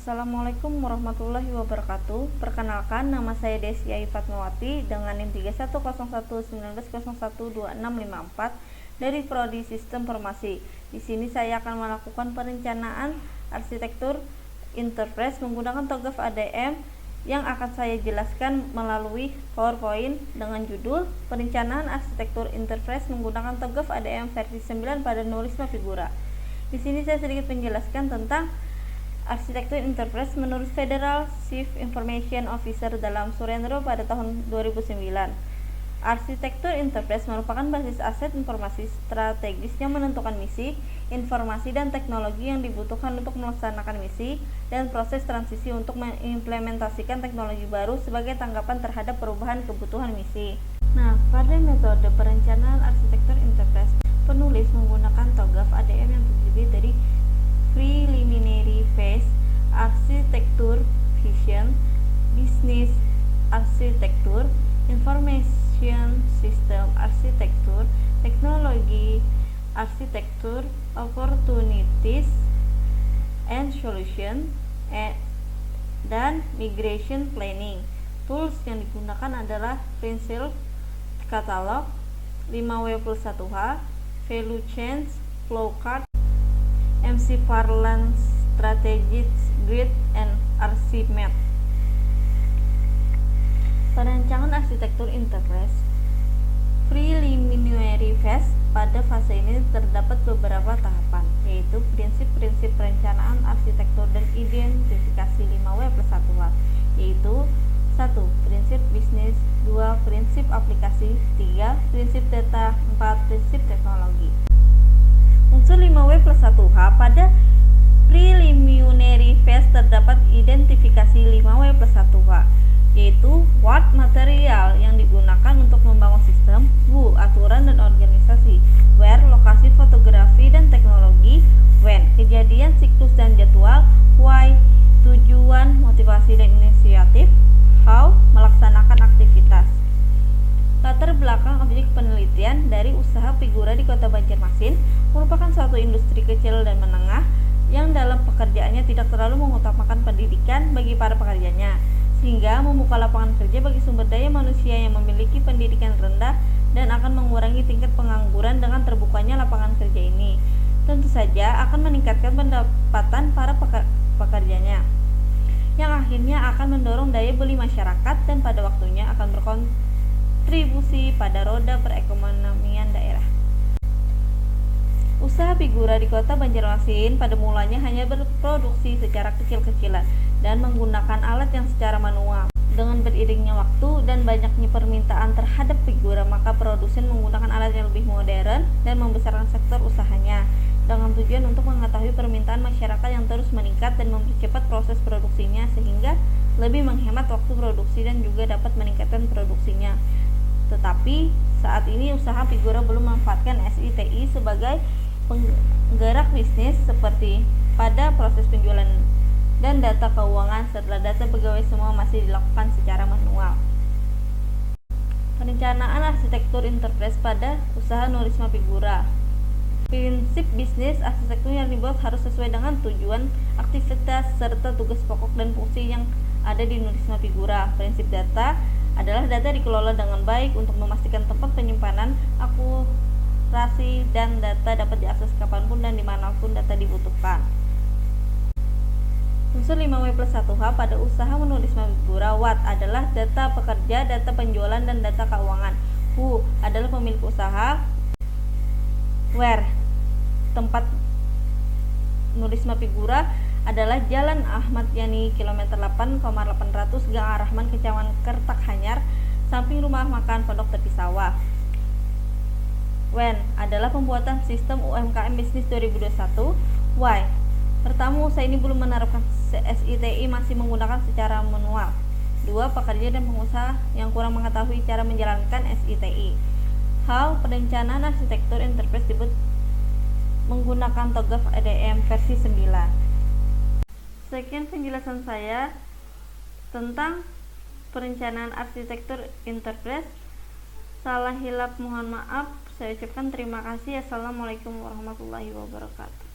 Assalamualaikum warahmatullahi wabarakatuh. Perkenalkan, nama saya Desy Ai Fatmawati dengan NIM 310119012654 dari Prodi Sistem Informasi. Di sini saya akan melakukan perencanaan arsitektur interface menggunakan TOGAF ADM yang akan saya jelaskan melalui PowerPoint dengan judul Perencanaan Arsitektur Interface menggunakan TOGAF ADM versi 9 pada NuRisma Figura. Di sini saya sedikit menjelaskan tentang arsitektur interface menurut Federal Chief Information Officer dalam Surendro pada tahun 2009. Arsitektur interface merupakan basis aset informasi strategis yang menentukan misi, informasi, dan teknologi yang dibutuhkan untuk melaksanakan misi dan proses transisi untuk mengimplementasikan teknologi baru sebagai tanggapan terhadap perubahan kebutuhan misi. Nah, pada metode perencanaan arsitektur interface, penulis menggunakan TOGAF ADM yang terdiri dari preliminary phase, arsitektur, vision, business arsitektur, information system arsitektur, teknologi arsitektur, opportunities and solution, dan migration planning. Tools yang digunakan adalah Pencil, Katalog, 5W+1H, Value Chain, Flowchart, MC Parlan, Strategic Grid, and Archimate. Perancangan arsitektur interface preliminary phase. Pada fase ini terdapat beberapa tahapan, yaitu prinsip-prinsip perencanaan arsitektur dan identifikasi 5W+1H, yaitu 1. Prinsip bisnis, 2. Prinsip aplikasi, 3. Prinsip data, 4. Prinsip teknologi. Unsur 5W+1H. Pada preliminary phase terdapat identifikasi 5W+1H, yaitu what, material yang digunakan untuk membangun sistem, who, aturan dan organisasi, where, lokasi, fotografi dan teknologi, when, kejadian, siklus dan jadwal, why, tujuan, motivasi dan inisiatif, how, melaksanakan aktivitas. Latar belakang objek penelitian dari usaha Figura di Kota Banjarmasin merupakan suatu industri kecil dan menengah yang dalam pekerjaannya tidak terlalu mengutamakan pendidikan bagi para pekerjanya, sehingga membuka lapangan kerja bagi sumber daya manusia yang memiliki pendidikan rendah dan akan mengurangi tingkat pengangguran dengan terbukanya lapangan kerja ini. Tentu saja akan meningkatkan pendapatan para pekerjanya, yang akhirnya akan mendorong daya beli masyarakat dan pada waktunya akan berkontribusi pada roda perekonomian daerah. Usaha Figura di Kota Banjarmasin pada mulanya hanya berproduksi secara kecil-kecilan dan menggunakan alat yang secara manual. Dengan beriringnya waktu dan banyaknya permintaan terhadap Figura, maka produsen menggunakan alat yang lebih modern dan membesarkan sektor usahanya dengan tujuan untuk mengetahui permintaan masyarakat yang terus meningkat dan mempercepat proses produksinya sehingga lebih menghemat waktu produksi dan juga dapat meningkatkan produksinya. Tetapi saat ini usaha Figura belum memanfaatkan SITI sebagai penggerak bisnis seperti pada proses penjualan dan data keuangan serta data pegawai semua masih dilakukan secara manual. Perencanaan arsitektur interface pada usaha NuRisma Figura. Prinsip bisnis arsitektur yang dibuat harus sesuai dengan tujuan, aktivitas, serta tugas pokok dan fungsi yang ada di NuRisma Figura. Prinsip data adalah data dikelola dengan baik untuk memastikan tempat penyimpanan, akurasi, dan data dapat diakses kapanpun dan dimanapun data dibutuhkan. Unsur 5W+1H pada usaha NuRisma Figura. What adalah data pekerja, data penjualan, dan data keuangan. Who adalah pemilik usaha. Where, tempat NuRisma Figura adalah Jalan Ahmad Yani, kilometer 8,800 Gang Arahman, Kecamatan Kertakhanyar, samping rumah makan Pondok Tepi Sawah. When adalah pembuatan sistem UMKM Bisnis 2021. Why, pertama, usaha ini belum menerapkan SITI, masih menggunakan secara manual. 2. Pekerja dan pengusaha yang kurang mengetahui cara menjalankan SITI. How, perencanaan arsitektur interface dibuat menggunakan TOGAF ADM versi 9. Sekian penjelasan saya tentang perencanaan arsitektur interface. Salah hilap mohon maaf. Saya ucapkan terima kasih. Assalamualaikum warahmatullahi wabarakatuh.